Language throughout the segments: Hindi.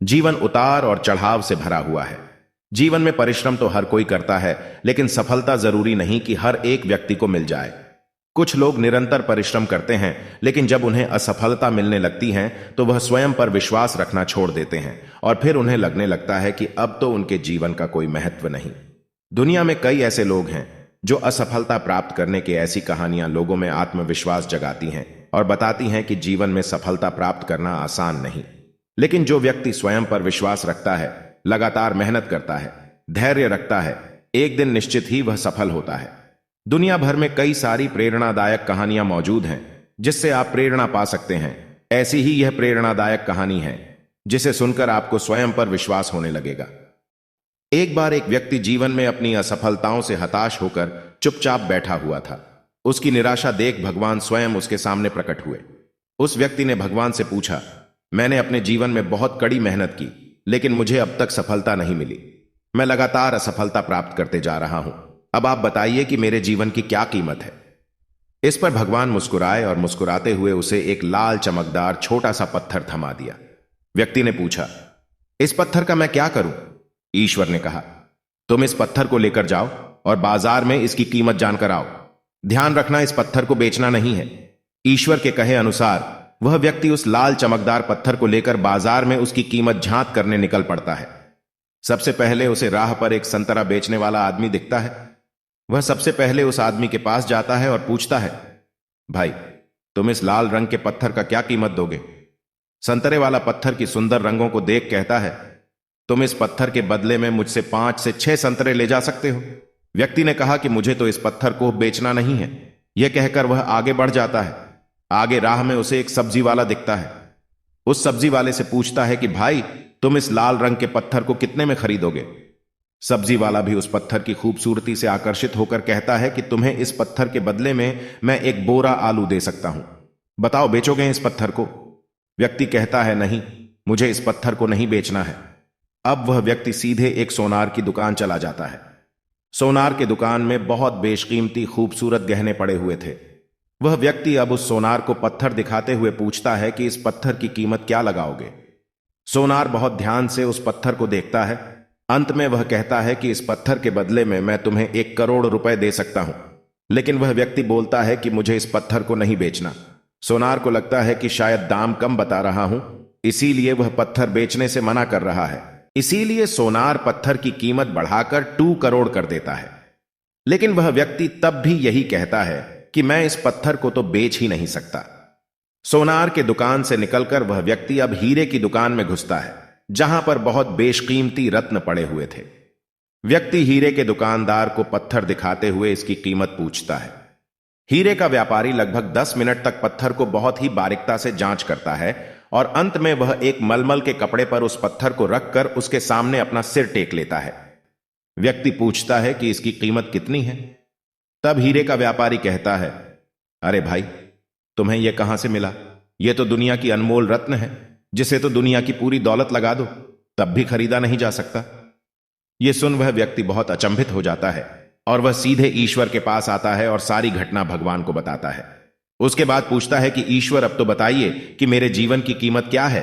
जीवन उतार और चढ़ाव से भरा हुआ है। जीवन में परिश्रम तो हर कोई करता है, लेकिन सफलता जरूरी नहीं कि हर एक व्यक्ति को मिल जाए। कुछ लोग निरंतर परिश्रम करते हैं, लेकिन जब उन्हें असफलता मिलने लगती है तो वह स्वयं पर विश्वास रखना छोड़ देते हैं और फिर उन्हें लगने लगता है कि अब तो उनके जीवन का कोई महत्व नहीं। दुनिया में कई ऐसे लोग हैं जो असफलता प्राप्त करने की ऐसी कहानियां लोगों में आत्मविश्वास जगाती हैं और बताती हैं कि जीवन में सफलता प्राप्त करना आसान नहीं। लेकिन जो व्यक्ति स्वयं पर विश्वास रखता है, लगातार मेहनत करता है, धैर्य रखता है, एक दिन निश्चित ही वह सफल होता है। दुनिया भर में कई सारी प्रेरणादायक कहानियां मौजूद हैं जिससे आप प्रेरणा पा सकते हैं। ऐसी ही यह प्रेरणादायक कहानी है जिसे सुनकर आपको स्वयं पर विश्वास होने लगेगा। एक बार एक व्यक्ति जीवन में अपनी असफलताओं से हताश होकर चुपचाप बैठा हुआ था। उसकी निराशा देख भगवान स्वयं उसके सामने प्रकट हुए। उस व्यक्ति ने भगवान से पूछा, मैंने अपने जीवन में बहुत कड़ी मेहनत की, लेकिन मुझे अब तक सफलता नहीं मिली। मैं लगातार असफलता प्राप्त करते जा रहा हूं। अब आप बताइए कि मेरे जीवन की क्या कीमत है। इस पर भगवान मुस्कुराए और मुस्कुराते हुए उसे एक लाल चमकदार छोटा सा पत्थर थमा दिया। व्यक्ति ने पूछा, इस पत्थर का मैं क्या करूं? ईश्वर ने कहा, तुम इस पत्थर को लेकर जाओ और बाजार में इसकी कीमत जानकर आओ। ध्यान रखना, इस पत्थर को बेचना नहीं है। ईश्वर के कहे अनुसार वह व्यक्ति उस लाल चमकदार पत्थर को लेकर बाजार में उसकी कीमत झांक करने निकल पड़ता है। सबसे पहले उसे राह पर एक संतरा बेचने वाला आदमी दिखता है। वह सबसे पहले उस आदमी के पास जाता है और पूछता है, भाई, तुम इस लाल रंग के पत्थर का क्या कीमत दोगे? संतरे वाला पत्थर की सुंदर रंगों को देख कहता है, तुम इस पत्थर के बदले में मुझसे 5 से 6 संतरे ले जा सकते हो। व्यक्ति ने कहा कि मुझे तो इस पत्थर को बेचना नहीं है। यह कहकर वह आगे बढ़ जाता है। आगे राह में उसे एक सब्जी वाला दिखता है। उस सब्जी वाले से पूछता है कि भाई, तुम इस लाल रंग के पत्थर को कितने में खरीदोगे? सब्जी वाला भी उस पत्थर की खूबसूरती से आकर्षित होकर कहता है कि तुम्हें इस पत्थर के बदले में मैं एक बोरा आलू दे सकता हूं। बताओ, बेचोगे इस पत्थर को? व्यक्ति कहता है, नहीं, मुझे इस पत्थर को नहीं बेचना है। अब वह व्यक्ति सीधे एक सोनार की दुकान चला जाता है। सोनार की दुकान में बहुत बेशकीमती खूबसूरत गहने पड़े हुए थे। वह व्यक्ति अब उस सोनार को पत्थर दिखाते हुए पूछता है कि इस पत्थर की कीमत क्या लगाओगे? सोनार बहुत ध्यान से उस पत्थर को देखता है। अंत में वह कहता है कि इस पत्थर के बदले में मैं तुम्हें 1 करोड़ रुपए दे सकता हूं। लेकिन वह व्यक्ति बोलता है कि मुझे इस पत्थर को नहीं बेचना। सोनार को लगता है कि शायद दाम कम बता रहा हूं, इसीलिए वह पत्थर बेचने से मना कर रहा है। इसीलिए सोनार पत्थर की कीमत बढ़ाकर 2 करोड़ कर देता है। लेकिन वह व्यक्ति तब भी यही कहता है कि मैं इस पत्थर को तो बेच ही नहीं सकता। सोनार के दुकान से निकलकर वह व्यक्ति अब हीरे की दुकान में घुसता है, जहां पर बहुत बेशकीमती रत्न पड़े हुए थे। व्यक्ति हीरे के दुकानदार को पत्थर दिखाते हुए इसकी कीमत पूछता है। हीरे का व्यापारी लगभग 10 मिनट तक पत्थर को बहुत ही बारीकता से जांच करता है और अंत में वह एक मलमल के कपड़े पर उस पत्थर को रखकर उसके सामने अपना सिर टेक लेता है। व्यक्ति पूछता है कि इसकी कीमत कितनी है? तब हीरे का व्यापारी कहता है, अरे भाई, तुम्हें यह कहां से मिला? यह तो दुनिया की अनमोल रत्न है, जिसे तो दुनिया की पूरी दौलत लगा दो तब भी खरीदा नहीं जा सकता। यह सुन वह व्यक्ति बहुत अचंभित हो जाता है और वह सीधे ईश्वर के पास आता है और सारी घटना भगवान को बताता है। उसके बाद पूछता है कि ईश्वर, अब तो बताइए कि मेरे जीवन की कीमत क्या है?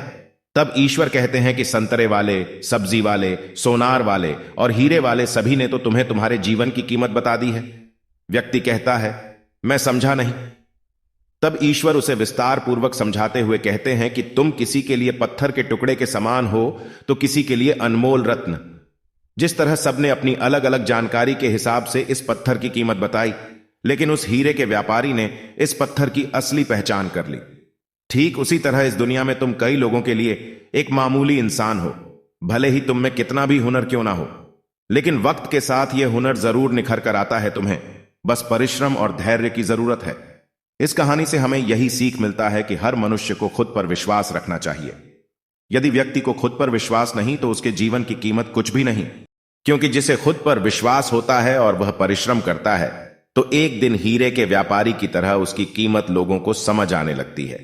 तब ईश्वर कहते हैं कि संतरे वाले, सब्जी वाले, सोनार वाले और हीरे वाले सभी ने तो तुम्हें तुम्हारे जीवन की कीमत बता दी है। व्यक्ति कहता है, मैं समझा नहीं। तब ईश्वर उसे विस्तार पूर्वक समझाते हुए कहते हैं कि तुम किसी के लिए पत्थर के टुकड़े के समान हो तो किसी के लिए अनमोल रत्न। जिस तरह सबने अपनी अलग अलग जानकारी के हिसाब से इस पत्थर की कीमत बताई, लेकिन उस हीरे के व्यापारी ने इस पत्थर की असली पहचान कर ली। ठीक उसी तरह इस दुनिया में तुम कई लोगों के लिए एक मामूली इंसान हो, भले ही तुम में कितना भी हुनर क्यों ना हो, लेकिन वक्त के साथ यह हुनर जरूर निखर कर आता है। तुम्हें बस परिश्रम और धैर्य की जरूरत है। इस कहानी से हमें यही सीख मिलता है कि हर मनुष्य को खुद पर विश्वास रखना चाहिए। यदि व्यक्ति को खुद पर विश्वास नहीं तो उसके जीवन की कीमत कुछ भी नहीं, क्योंकि जिसे खुद पर विश्वास होता है और वह परिश्रम करता है तो एक दिन हीरे के व्यापारी की तरह उसकी कीमत लोगों को समझ आने लगती है।